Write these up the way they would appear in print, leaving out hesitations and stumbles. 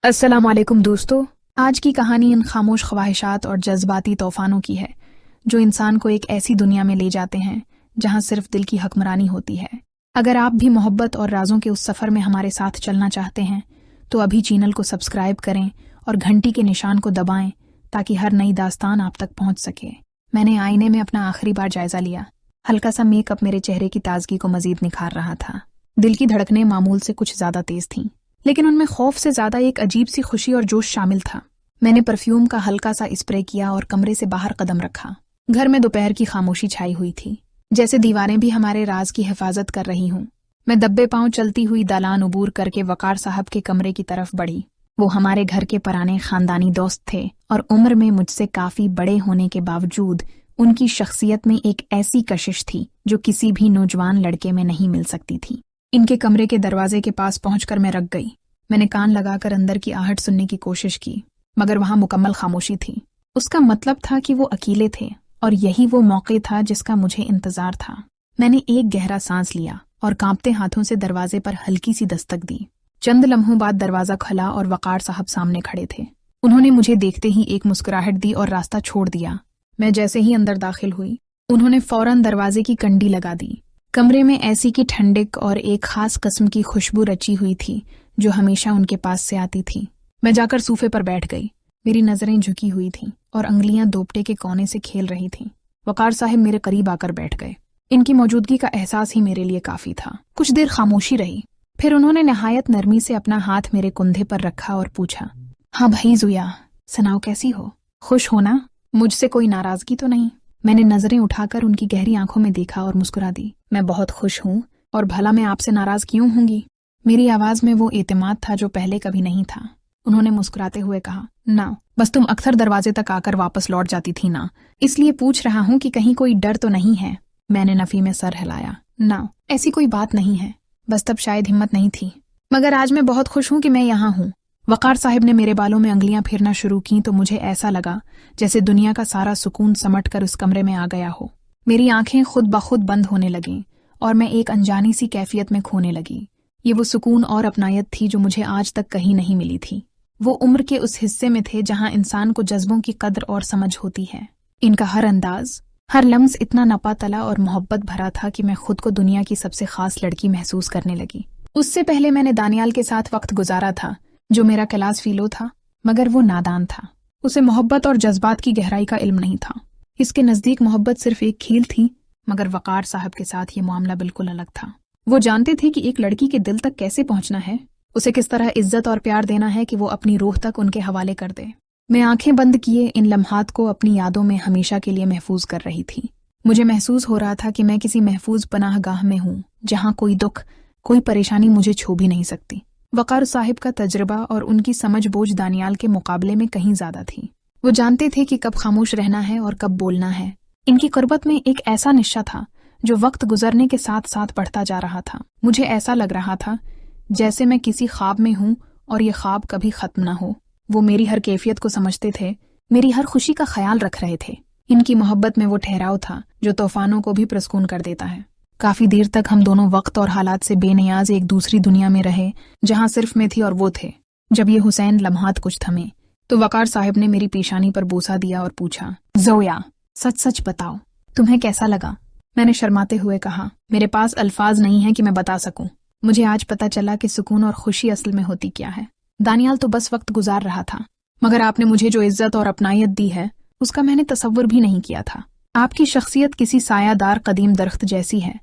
अस्सलाम वालेकुम दोस्तों, आज की कहानी इन खामोश ख्वाहिशात और जज्बाती तूफानों की है जो इंसान को एक ऐसी दुनिया में ले जाते हैं जहां सिर्फ दिल की हकमरानी होती है। अगर आप भी मोहब्बत और राजों के उस सफ़र में हमारे साथ चलना चाहते हैं तो अभी चैनल को सब्सक्राइब करें और घंटी के निशान को दबाएं ताकि हर नई दास्तान आप तक पहुंच सके। मैंने आईने में अपना आखिरी बार जायजा लिया। हल्का सा मेकअप मेरे चेहरे की ताजगी को मजीद निखार रहा था। दिल की धड़कनें मामूल से कुछ ज्यादा तेज थीं, लेकिन उनमें खौफ से ज्यादा एक अजीब सी खुशी और जोश शामिल था। मैंने परफ्यूम का हल्का सा स्प्रे किया और कमरे से बाहर कदम रखा। घर में दोपहर की खामोशी छाई हुई थी, जैसे दीवारें भी हमारे राज की हिफाजत कर रही हूं। मैं दब्बे पांव चलती हुई दालान उबूर करके वकार साहब के कमरे की तरफ बढ़ी। वो हमारे घर के पुराने खानदानी दोस्त थे और उम्र में मुझसे काफी बड़े होने के बावजूद उनकी शख्सियत में एक ऐसी कशिश थी जो किसी भी नौजवान लड़के में नहीं मिल सकती थी। इनके कमरे के दरवाजे के पास पहुंचकर मैं रक गई। मैंने कान लगाकर अंदर की आहट सुनने की कोशिश की, मगर वहां मुकम्मल खामोशी थी। उसका मतलब था कि वो अकेले थे और यही वो मौके था जिसका मुझे इंतजार था। मैंने एक गहरा सांस लिया और कांपते हाथों से दरवाजे पर हल्की सी दस्तक दी। चंद लम्हों बाद दरवाजा खुला और वकार साहब सामने खड़े थे। उन्होंने मुझे देखते ही एक मुस्कुराहट दी और रास्ता छोड़ दिया। मैं जैसे ही अंदर दाखिल हुई, उन्होंने फौरन दरवाजे की कंडी लगा दी। कमरे में ऐसी की ठंडक और एक खास किस्म की खुशबू रची हुई थी जो हमेशा उनके पास से आती थी। मैं जाकर सूफे पर बैठ गई। मेरी नजरें झुकी हुई थीं और अंगलियां दोपटे के कोने से खेल रही थीं। वकार साहब मेरे करीब आकर बैठ गए। इनकी मौजूदगी का एहसास ही मेरे लिए काफी था। कुछ देर खामोशी रही, फिर उन्होंने नहायत नरमी से अपना हाथ मेरे कुंधे पर रखा और पूछा, हाँ भाई जुया, सुनाओ कैसी हो? खुश हो ना? मुझसे कोई नाराजगी तो नहीं? मैंने नजरें उठाकर उनकी गहरी आंखों में देखा और मुस्कुरा दी। मैं बहुत खुश हूँ, और भला मैं आपसे नाराज क्यों होंगी? मेरी आवाज में वो एतमाद था जो पहले कभी नहीं था। उन्होंने मुस्कुराते हुए कहा, ना, बस तुम अक्सर दरवाजे तक आकर वापस लौट जाती थी ना, इसलिए पूछ रहा हूँ कि कहीं कोई डर तो नहीं है। मैंने नफी में सर हिलाया। ना, ऐसी कोई बात नहीं है, बस तब शायद हिम्मत नहीं थी। मगर आज मैं बहुत खुश हूँ कि मैं यहाँ हूँ। वकार साहब ने मेरे बालों में अंगलियां फेरना शुरू की तो मुझे ऐसा लगा जैसे दुनिया का सारा सुकून समट कर उस कमरे में आ गया हो। मेरी आंखें खुद ब खुद बंद होने लगीं और मैं एक अनजानी सी कैफियत में खोने लगी। ये वो सुकून और अपनायत थी जो मुझे आज तक कहीं नहीं मिली थी। वो उम्र के उस हिस्से में थे जहां इंसान को जज्बों की कद्र और समझ होती है। इनका हर अंदाज, हर लम्स इतना नपातला और मोहब्बत भरा था कि मैं खुद को दुनिया की सबसे खास लड़की महसूस करने लगी। उससे पहले मैंने दानियाल के साथ वक्त गुजारा था, जो मेरा क्लास फीलो था, मगर वो नादान था। उसे मोहब्बत और जज्बात की गहराई का इल्म नहीं था। इसके नजदीक मोहब्बत सिर्फ एक खेल थी, मगर वकार साहब के साथ ये मामला बिल्कुल अलग था। वो जानते थे कि एक लड़की के दिल तक कैसे पहुंचना है, उसे किस तरह इज्जत और प्यार देना है कि वो अपनी रूह तक उनके हवाले कर दे। मैं आंखें बंद किए इन लम्हात को अपनी यादों में हमेशा के लिए महफूज कर रही थी। मुझे महसूस हो रहा था कि मैं किसी महफूज पनाहगाह में हूँ जहाँ कोई दुख, कोई परेशानी मुझे छू भी नहीं सकती। वकार साहिब का तजुर्बा और उनकी समझ बोझ दानियाल के मुकाबले में कहीं ज्यादा थी। वो जानते थे कि कब खामोश रहना है और कब बोलना है। इनकी कुर्बत में एक ऐसा निशा था जो वक्त गुजरने के साथ साथ बढ़ता जा रहा था। मुझे ऐसा लग रहा था जैसे मैं किसी ख्वाब में हूँ और ये ख्वाब कभी खत्म ना हो। वो मेरी हर कैफियत को समझते थे, मेरी हर खुशी का ख्याल रख रहे थे। इनकी मोहब्बत में वो ठहराव था जो तूफानों को भी प्रसकून कर देता है। काफी देर तक हम दोनों वक्त और हालात से बेनियाज एक दूसरी दुनिया में रहे जहां सिर्फ मैं थी और वो थे। जब ये हुसैन लम्हात कुछ थमे तो वकार साहब ने मेरी पेशानी पर बोसा दिया और पूछा, जोया, सच सच बताओ, तुम्हें कैसा लगा? मैंने शर्माते हुए कहा, मेरे पास अल्फाज नहीं है कि मैं बता सकूं। मुझे आज पता चला कि सुकून और खुशी असल में होती क्या है। दानियाल तो बस वक्त गुजार रहा था, मगर आपने मुझे जो इज्जत और अपनायत दी है उसका मैंने तसव्वुर भी नहीं किया था। आपकी शख्सियत किसी सायादार कदीम दरख्त जैसी है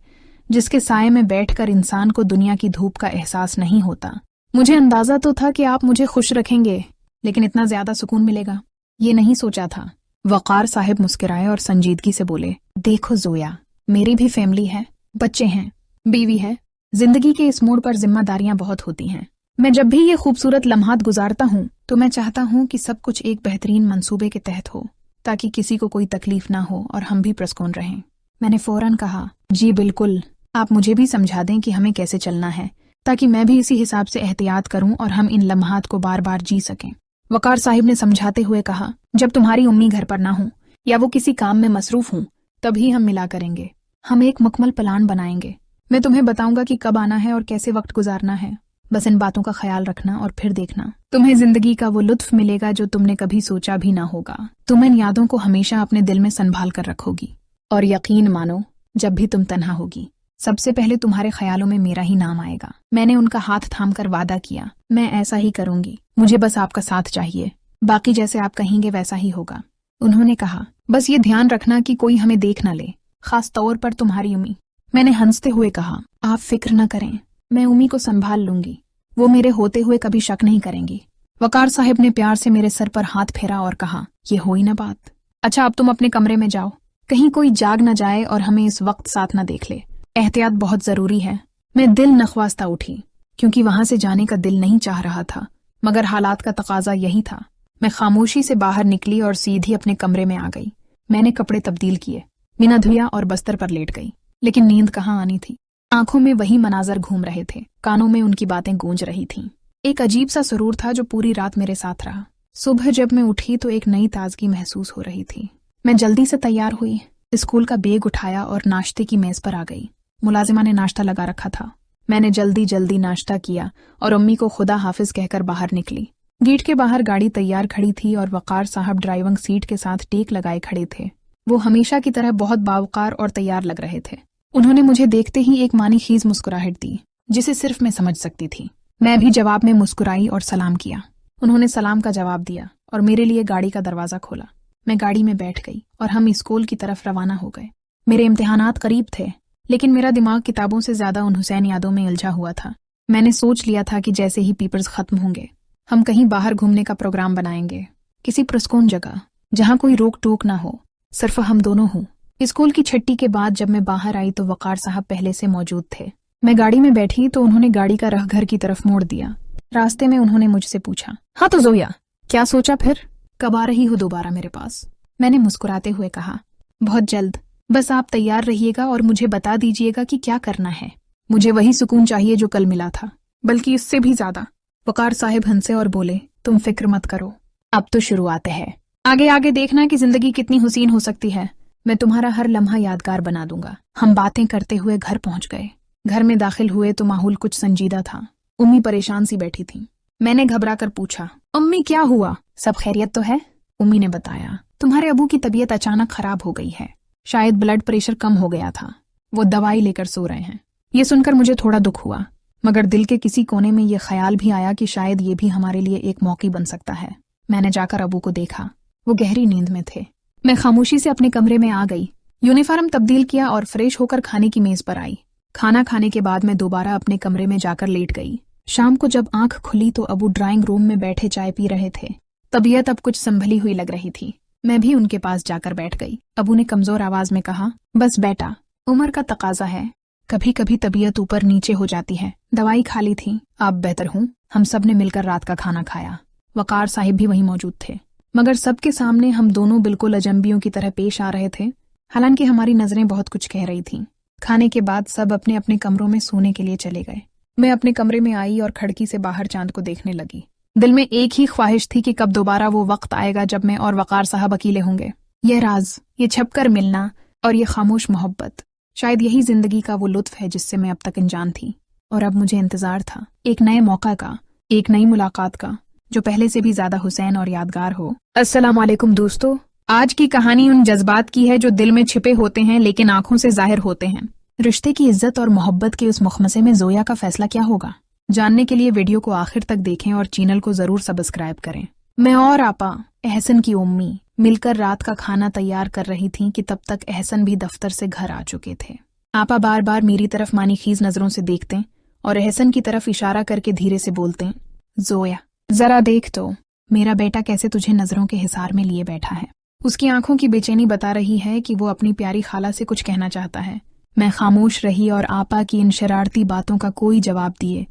जिसके साये में बैठकर इंसान को दुनिया की धूप का एहसास नहीं होता। मुझे अंदाजा तो था कि आप मुझे खुश रखेंगे, लेकिन इतना ज्यादा सुकून मिलेगा ये नहीं सोचा था। वकार साहिब मुस्कुराए और संजीदगी से बोले, देखो जोया, मेरी भी फैमिली है, बच्चे हैं, बीवी है। जिंदगी के इस मोड़ पर जिम्मेदारियां बहुत होती हैं। मैं जब भी ये खूबसूरत लम्हात गुजारता हूँ तो मैं चाहता हूँ कि सब कुछ एक बेहतरीन मंसूबे के तहत हो, ताकि किसी को कोई तकलीफ ना हो और हम भी प्रसकून रहें। मैंने फौरन कहा, जी बिल्कुल, आप मुझे भी समझा दें कि हमें कैसे चलना है, ताकि मैं भी इसी हिसाब से एहतियात करूं और हम इन लम्हात को बार बार जी सकें। वकार साहिब ने समझाते हुए कहा, जब तुम्हारी उम्मी घर पर ना हो या वो किसी काम में मसरूफ हूं तभी हम मिला करेंगे। हम एक मुकम्मल प्लान बनाएंगे। मैं तुम्हें बताऊंगा कि कब आना है और कैसे वक्त गुजारना है। बस इन बातों का ख्याल रखना और फिर देखना तुम्हें जिंदगी का वो लुत्फ मिलेगा जो तुमने कभी सोचा भी ना होगा। तुम इन यादों को हमेशा अपने दिल में संभाल कर रखोगी और यकीन मानो जब भी तुम तन्हा होगी सबसे पहले तुम्हारे ख्यालों में मेरा ही नाम आएगा। मैंने उनका हाथ थामकर वादा किया, मैं ऐसा ही करूंगी, मुझे बस आपका साथ चाहिए, बाकी जैसे आप कहेंगे वैसा ही होगा। उन्होंने कहा, बस ये ध्यान रखना कि कोई हमें देख न ले, खास तौर पर तुम्हारी उम्मी। मैंने हंसते हुए कहा, आप फिक्र न करें, मैं उम्मी को संभाल लूंगी, वो मेरे होते हुए कभी शक नहीं करेंगी। वकार साहब ने प्यार से मेरे सर पर हाथ फेरा और कहा, ये हो ही ना बात। अच्छा अब तुम अपने कमरे में जाओ, कहीं कोई जाग न जाए और हमें इस वक्त साथ न देख ले, एहतियात बहुत जरूरी है। मैं दिल नखवास्ता उठी क्योंकि वहां से जाने का दिल नहीं चाह रहा था, मगर हालात का तकाजा यही था। मैं खामोशी से बाहर निकली और सीधी अपने कमरे में आ गई। मैंने कपड़े तब्दील किए, बिना धुया और बस्तर पर लेट गई, लेकिन नींद कहाँ आनी थी। आंखों में वही मनाजर घूम रहे थे, कानों में उनकी बातें गूंज रही थीं। एक अजीब सा सुरूर था जो पूरी रात मेरे साथ रहा। सुबह जब मैं उठी तो एक नई ताजगी महसूस हो रही थी। मैं जल्दी से तैयार हुई, स्कूल का बैग उठाया और नाश्ते की मेज पर आ गई। मुलाजिमा ने नाश्ता लगा रखा था। मैंने जल्दी जल्दी नाश्ता किया और अम्मी को खुदा हाफिज कहकर बाहर निकली। गेट के बाहर गाड़ी तैयार खड़ी थी और वकार साहब ड्राइविंग सीट के साथ टेक लगाए खड़े थे। वो हमेशा की तरह बहुत बावकार और तैयार लग रहे थे। उन्होंने मुझे देखते ही एक मानीखीज मुस्कुराहट दी जिसे सिर्फ मैं समझ सकती थी। मैं भी जवाब में मुस्कुराई और सलाम किया। उन्होंने सलाम का जवाब दिया और मेरे लिए गाड़ी का दरवाजा खोला। मैं गाड़ी में बैठ गई और हम स्कूल की तरफ रवाना हो गए। मेरे इम्तिहानात करीब थे, लेकिन मेरा दिमाग किताबों से ज्यादा उन हुसैन यादों में उलझा हुआ था। मैंने सोच लिया था कि जैसे ही पेपर्स खत्म होंगे हम कहीं बाहर घूमने का प्रोग्राम बनाएंगे, किसी पुरस्कून जगह जहां कोई रोक टोक ना हो, सिर्फ हम दोनों हों। स्कूल की छुट्टी के बाद जब मैं बाहर आई तो वकार साहब पहले से मौजूद थे। मैं गाड़ी में बैठी तो उन्होंने गाड़ी का रख घर की तरफ मोड़ दिया। रास्ते में उन्होंने मुझसे पूछा, हाँ तो जोया, क्या सोचा फिर? कब आ रही हो दोबारा मेरे पास? मैंने मुस्कुराते हुए कहा, बहुत जल्द, बस आप तैयार रहिएगा और मुझे बता दीजिएगा कि क्या करना है। मुझे वही सुकून चाहिए जो कल मिला था, बल्कि इससे भी ज्यादा। वकार साहब हंसे और बोले, तुम फिक्र मत करो, अब तो शुरुआत है, आगे आगे देखना कि जिंदगी कितनी हुसीन हो सकती है। मैं तुम्हारा हर लम्हा यादगार बना दूंगा। हम बातें करते हुए घर पहुंच गए। घर में दाखिल हुए तो माहौल कुछ संजीदा था। उम्मी परेशान सी बैठी थी। मैंने घबरा कर पूछा, अम्मी क्या हुआ, सब खैरियत तो है? उम्मी ने बताया, तुम्हारे अबू की तबीयत अचानक खराब हो गई है, शायद ब्लड प्रेशर कम हो गया था, वो दवाई लेकर सो रहे हैं। ये सुनकर मुझे थोड़ा दुख हुआ, मगर दिल के किसी कोने में ये ख्याल भी आया कि शायद ये भी हमारे लिए एक मौका बन सकता है। मैंने जाकर अबू को देखा, वो गहरी नींद में थे। मैं खामोशी से अपने कमरे में आ गई, यूनिफॉर्म तब्दील किया और फ्रेश होकर खाने की मेज पर आई। खाना खाने के बाद मैं दोबारा अपने कमरे में जाकर लेट गई। शाम को जब आंख खुली तो अबू ड्राइंग रूम में बैठे चाय पी रहे थे। तबीयत अब कुछ संभली हुई लग रही थी। मैं भी उनके पास जाकर बैठ गई। अबू ने कमजोर आवाज में कहा, बस बेटा, उम्र का तकाजा है, कभी कभी तबीयत ऊपर नीचे हो जाती है। दवाई खा ली थी, आप बेहतर हूँ। हम सब ने मिलकर रात का खाना खाया। वकार साहिब भी वहीं मौजूद थे, मगर सबके सामने हम दोनों बिल्कुल अजंबियों की तरह पेश आ रहे थे। हालांकि हमारी नजरें बहुत कुछ कह रही थीं। खाने के बाद सब अपने अपने कमरों में सोने के लिए चले गए। मैं अपने कमरे में आई और खिड़की से बाहर चांद को देखने लगी। दिल में एक ही ख्वाहिश थी कि कब दोबारा वो वक्त आएगा जब मैं और वकार साहब अकेले होंगे। यह राज, ये छपकर मिलना और ये खामोश मोहब्बत, शायद यही जिंदगी का वो लुत्फ है जिससे मैं अब तक अनजान थी। और अब मुझे इंतजार था एक नए मौका का, एक नई मुलाकात का, जो पहले से भी ज्यादा हुसैन और यादगार हो। अस्सलाम वालेकुम दोस्तों, आज की कहानी उन जज्बात की है जो दिल में छिपे होते हैं लेकिन आंखों से जाहिर होते हैं। रिश्ते की इज्जत और मोहब्बत के उस मुखमसे में जोया का फैसला क्या होगा? जानने के लिए वीडियो को आखिर तक देखें और चैनल को जरूर सब्सक्राइब करें। मैं और आपा, एहसन की उम्मी, मिलकर रात का खाना तैयार कर रही थीं कि तब तक एहसन भी दफ्तर से घर आ चुके थे। आपा बार बार मेरी तरफ मानीखीज नजरों से देखते और एहसन की तरफ इशारा करके धीरे से बोलते, जोया जरा देख तो, मेरा बेटा कैसे तुझे नजरों के हिसार में लिए बैठा है। उसकी आंखों की बेचैनी बता रही है कि वो अपनी प्यारी खाला से कुछ कहना चाहता है। मैं खामोश रही और आपा की इन शरारती बातों का कोई जवाब दिए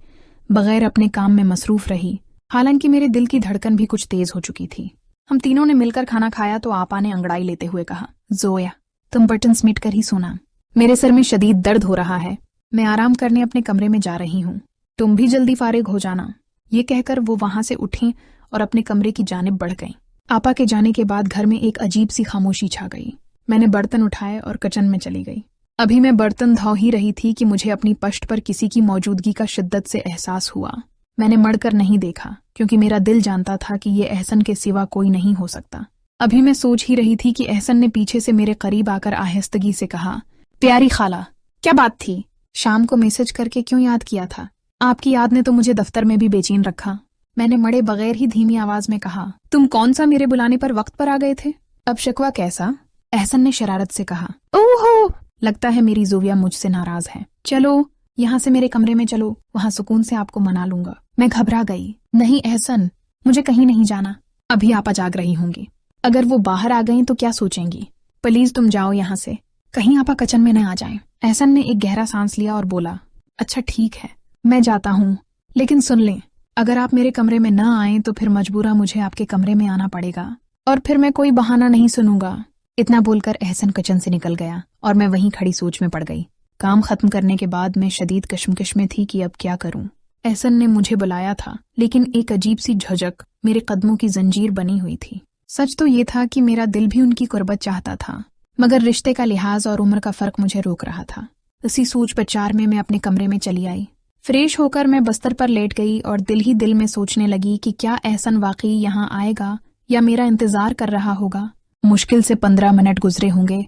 बगैर अपने काम में मसरूफ रही। हालांकि मेरे दिल की धड़कन भी कुछ तेज हो चुकी थी। हम तीनों ने मिलकर खाना खाया तो आपा ने अंगड़ाई लेते हुए कहा, जोया तुम बटन समेट कर ही सोना, मेरे सर में शदीद दर्द हो रहा है। मैं आराम करने अपने कमरे में जा रही हूँ, तुम भी जल्दी फारिग हो जाना। ये कहकर वो वहां से उठी और अपने कमरे की जानिब बढ़ गईं। आपा के जाने के बाद घर में एक अजीब सी खामोशी छा गई। मैंने बर्तन उठाए और किचन में चली गई। अभी मैं बर्तन धो ही रही थी कि मुझे अपनी पश्त पर किसी की मौजूदगी का शिद्दत से एहसास हुआ। मैंने मड़कर नहीं देखा क्योंकि मेरा दिल जानता था कि ये एहसन के सिवा कोई नहीं हो सकता। अभी मैं सोच ही रही थी कि एहसन ने पीछे से मेरे करीब आकर आहिस्तगी से कहा, प्यारी खाला, क्या बात थी? शाम को मैसेज करके क्यों याद किया था? आपकी याद ने तो मुझे दफ्तर में भी बेचैन रखा। मैंने मड़े बगैर ही धीमी आवाज में कहा, तुम कौन सा मेरे बुलाने पर वक्त पर आ गए थे? अब शिकवा कैसा? एहसन ने शरारत से कहा। ओहो, लगता है मेरी जोविया मुझसे नाराज है। चलो यहाँ से मेरे कमरे में चलो, वहाँ सुकून से आपको मना लूंगा। मैं घबरा गई। नहीं एहसन, मुझे कहीं नहीं जाना। अभी आपा जाग रही होंगी। अगर वो बाहर आ गई तो क्या सोचेंगी? प्लीज तुम जाओ यहाँ से, कहीं आपा किचन में न आ जाएं। एहसन ने एक गहरा सांस लिया और बोला, अच्छा ठीक है, मैं जाता हूँ, लेकिन सुन लें, अगर आप मेरे कमरे में न आए तो फिर मजबूरा मुझे आपके कमरे में आना पड़ेगा और फिर मैं कोई बहाना नहीं सुनूंगा। इतना बोलकर एहसन किचन से निकल गया और मैं वहीं खड़ी सोच में पड़ गई। काम खत्म करने के बाद मैं शदीद कश्मकश में थी कि अब क्या करूं। एहसन ने मुझे बुलाया था, लेकिन एक अजीब सी झिझक मेरे कदमों की जंजीर बनी हुई थी। सच तो ये था कि मेरा दिल भी उनकी कुर्बत चाहता था, मगर रिश्ते का लिहाज और उम्र का फर्क मुझे रोक रहा था। इसी सोच विचार में मैं अपने कमरे में चली आई। फ्रेश होकर मैं बस्तर पर लेट गई और दिल ही दिल में सोचने लगी कि क्या एहसन वाकई यहाँ आएगा या मेरा इंतजार कर रहा होगा। मुश्किल से 15 मिनट गुजरे होंगे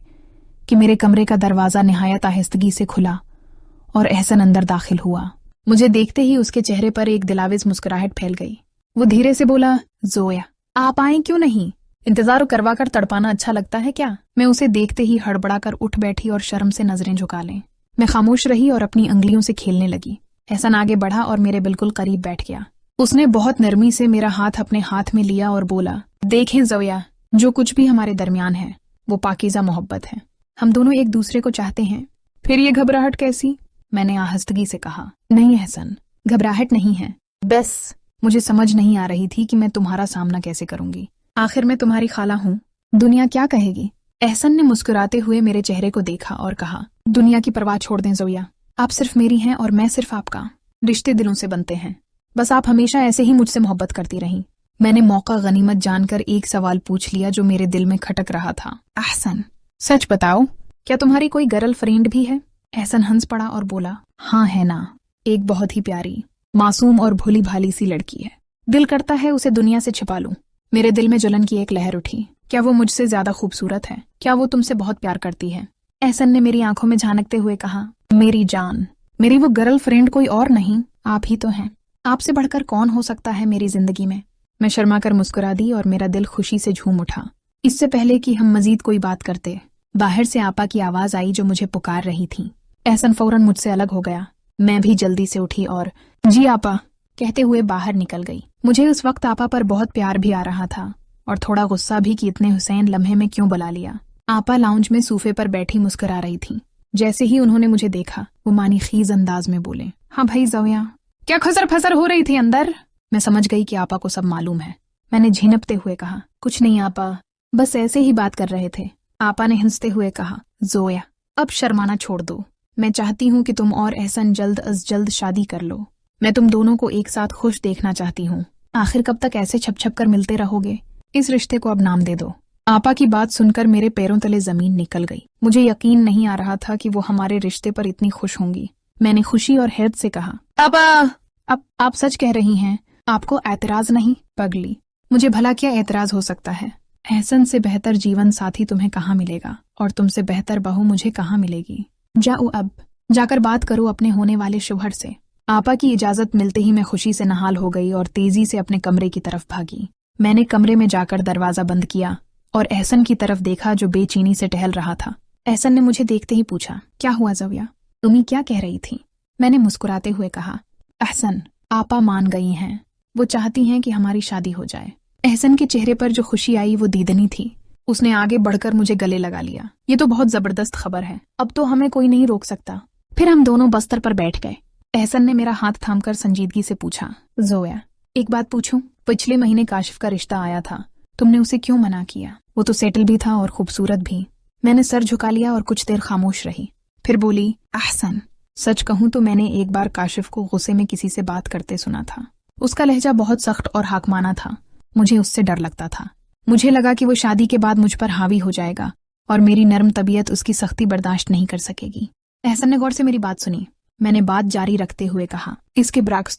कि मेरे कमरे का दरवाजा निहायत आहिस्तगी से खुला और एहसन अंदर दाखिल हुआ। मुझे देखते ही उसके चेहरे पर एक दिलावेज मुस्कुराहट फैल गई। वो धीरे से बोला, जोया आप आए क्यों नहीं? इंतजार करवा कर तड़पाना अच्छा लगता है क्या? मैं उसे देखते ही हड़बड़ा कर उठ बैठी और शर्म से नजरें झुका लें। मैं खामोश रही और अपनी अंगलियों से खेलने लगी। एहसन आगे बढ़ा और मेरे बिल्कुल करीब बैठ गया। उसने बहुत नरमी से मेरा हाथ अपने हाथ में लिया और बोला, देखें जोया, जो कुछ भी हमारे दरमियान है वो पाकीज़ा मोहब्बत है। हम दोनों एक दूसरे को चाहते हैं। फिर ये घबराहट कैसी? मैंने आहिस्तगी से कहा। नहीं एहसन, घबराहट नहीं है, बस मुझे समझ नहीं आ रही थी कि मैं तुम्हारा सामना कैसे करूंगी। आखिर मैं तुम्हारी खाला हूँ, दुनिया क्या कहेगी? एहसन ने मुस्कुराते हुए मेरे चेहरे को देखा और कहा, दुनिया की परवाह छोड़ दें जोया, आप सिर्फ मेरी हैं और मैं सिर्फ आपका। रिश्ते दिलों से बनते हैं, बस आप हमेशा ऐसे ही मुझसे मोहब्बत करती रहीं। मैंने मौका गनीमत जानकर एक सवाल पूछ लिया जो मेरे दिल में खटक रहा था। एहसन, सच बताओ, क्या तुम्हारी कोई गर्ल फ्रेंड भी है? एहसन हंस पड़ा और बोला, हाँ है ना, एक बहुत ही प्यारी, मासूम और भोली भाली सी लड़की है। दिल करता है उसे दुनिया से छिपा लूं। मेरे दिल में जलन की एक लहर उठी। क्या वो मुझसे ज्यादा खूबसूरत है? क्या वो तुमसे बहुत प्यार करती है? एहसन ने मेरी आंखों में झांकते हुए कहा, मेरी जान, मेरी वो गर्ल फ्रेंड कोई और नहीं, आप ही तो हैं। आपसे बढ़कर कौन हो सकता है मेरी जिंदगी में? मैं शर्मा कर मुस्कुरा दी और मेरा दिल खुशी से झूम उठा। इससे पहले कि हम मजीद कोई बात करते, बाहर से आपा की आवाज आई जो मुझे पुकार रही थी। एहसन फौरन मुझसे अलग हो गया। मैं भी जल्दी से उठी और जी आपा कहते हुए बाहर निकल गई। मुझे उस वक्त आपा पर बहुत प्यार भी आ रहा था और थोड़ा गुस्सा भी कि इतने हुसैन लम्हे में क्यों बुला लिया। आपा लाउंज में सोफे पर बैठी मुस्कुरा रही थी। जैसे ही उन्होंने मुझे देखा वो मानी खीज अंदाज में बोले, हाँ भाई जोया, क्या खसर फसर हो रही थी अंदर? मैं समझ गई कि आपा को सब मालूम है। मैंने झिनपते हुए कहा, कुछ नहीं आपा, बस ऐसे ही बात कर रहे थे। आपा ने हंसते हुए कहा, जोया अब शर्माना छोड़ दो, मैं चाहती हूँ कि तुम और एहसन जल्द अज जल्द शादी कर लो। मैं तुम दोनों को एक साथ खुश देखना चाहती हूँ। आखिर कब तक ऐसे छप छप कर मिलते रहोगे? इस रिश्ते को अब नाम दे दो। आपा की बात सुनकर मेरे पैरों तले जमीन निकल गई। मुझे यकीन नहीं आ रहा था कि वो हमारे रिश्ते पर इतनी खुश होंगी। मैंने खुशी और हैरत से कहा, अब आप सच कह रही हैं? आपको एतराज नहीं? पगली, मुझे भला क्या एतराज हो सकता है? एहसन से बेहतर जीवन साथी तुम्हें कहाँ मिलेगा और तुमसे बेहतर बहू मुझे कहाँ मिलेगी। जाओ अब जाकर बात करो अपने होने वाले शौहर से। आपा की इजाजत मिलते ही मैं खुशी से नहाल हो गई और तेजी से अपने कमरे की तरफ भागी। मैंने कमरे में जाकर दरवाजा बंद किया और एहसन की तरफ देखा जो बेचैनी से टहल रहा था। एहसन ने मुझे देखते ही पूछा, क्या हुआ जोया, तुम क्या कह रही थी? मैंने मुस्कुराते हुए कहा, एहसन, आपा मान गई हैं, वो चाहती हैं कि हमारी शादी हो जाए। एहसन के चेहरे पर जो खुशी आई वो दीदनी थी। उसने आगे बढ़कर मुझे गले लगा लिया। ये तो बहुत जबरदस्त खबर है, अब तो हमें कोई नहीं रोक सकता। फिर हम दोनों बस्तर पर बैठ गए। एहसन ने मेरा हाथ थामकर संजीदगी से पूछा, जोया एक बात पूछूं? पिछले महीने काशिफ का रिश्ता आया था, तुमने उसे क्यों मना किया? वो तो सेटल भी था और खूबसूरत भी। मैंने सर झुका लिया और कुछ देर खामोश रही, फिर बोली, एहसन, सच कहूं तो मैंने एक बार काशिफ को गुस्से में किसी से बात करते सुना था। उसका लहजा बहुत सख्त और हाकमाना था। मुझे उससे डर लगता था। मुझे लगा कि वो शादी के बाद मुझ पर हावी हो जाएगा और मेरी नरम तबीयत उसकी सख्ती बर्दाश्त नहीं कर सकेगी। एहसन ने गौर से मेरी बात सुनी। मैंने बात जारी रखते हुए कहा, इसके बरअक्स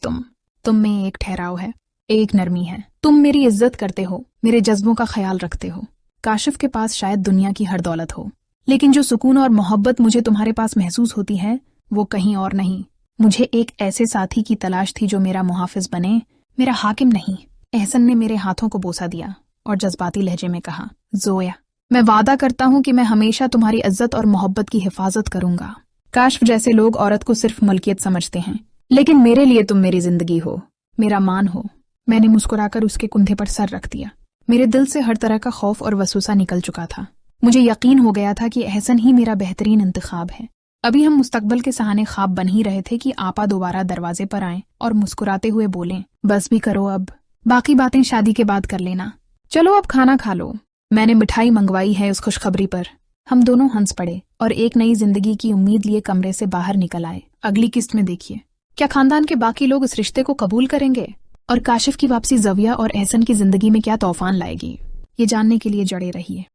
तुम में एक ठहराव है, एक नरमी है। तुम मेरी इज्जत करते हो, मेरे जज्बों का ख्याल रखते हो। काशिफ के पास शायद दुनिया की हर दौलत हो, लेकिन जो सुकून और मोहब्बत मुझे तुम्हारे पास महसूस होती है वो कहीं और नहीं। मुझे एक ऐसे साथी की तलाश थी जो मेरा मुहाफिज बने, मेरा हाकिम नहीं। एहसन ने मेरे हाथों को बोसा दिया और जज्बाती लहजे में कहा, जोया, मैं वादा करता हूँ कि मैं हमेशा तुम्हारी इज्जत और मोहब्बत की हिफाजत करूंगा। काशिफ जैसे लोग औरत को सिर्फ मलकियत समझते हैं, लेकिन मेरे लिए तुम मेरी जिंदगी हो, मेरा मान हो। मैंने मुस्कुराकर उसके कंधे पर सर रख दिया। मेरे दिल से हर तरह का खौफ और वसवसा निकल चुका था। मुझे यकीन हो गया था कि एहसन ही मेरा बेहतरीन इंतखाब है। अभी हम मुस्तकबल के सहाने ख्वाब बन ही रहे थे कि आपा दोबारा दरवाजे पर आए और मुस्कुराते हुए बोलें, बस भी करो अब, बाकी बातें शादी के बाद कर लेना। चलो अब खाना खा लो, मैंने मिठाई मंगवाई है उस खुशखबरी पर। हम दोनों हंस पड़े और एक नई जिंदगी की उम्मीद लिए कमरे से बाहर निकल आए। अगली किस्त में देखिए, क्या खानदान के बाकी लोग इस रिश्ते को कबूल करेंगे और काशिफ की वापसी ज़विया और एहसन की जिंदगी में क्या तूफान लाएगी। ये जानने के लिए जड़े रहिए।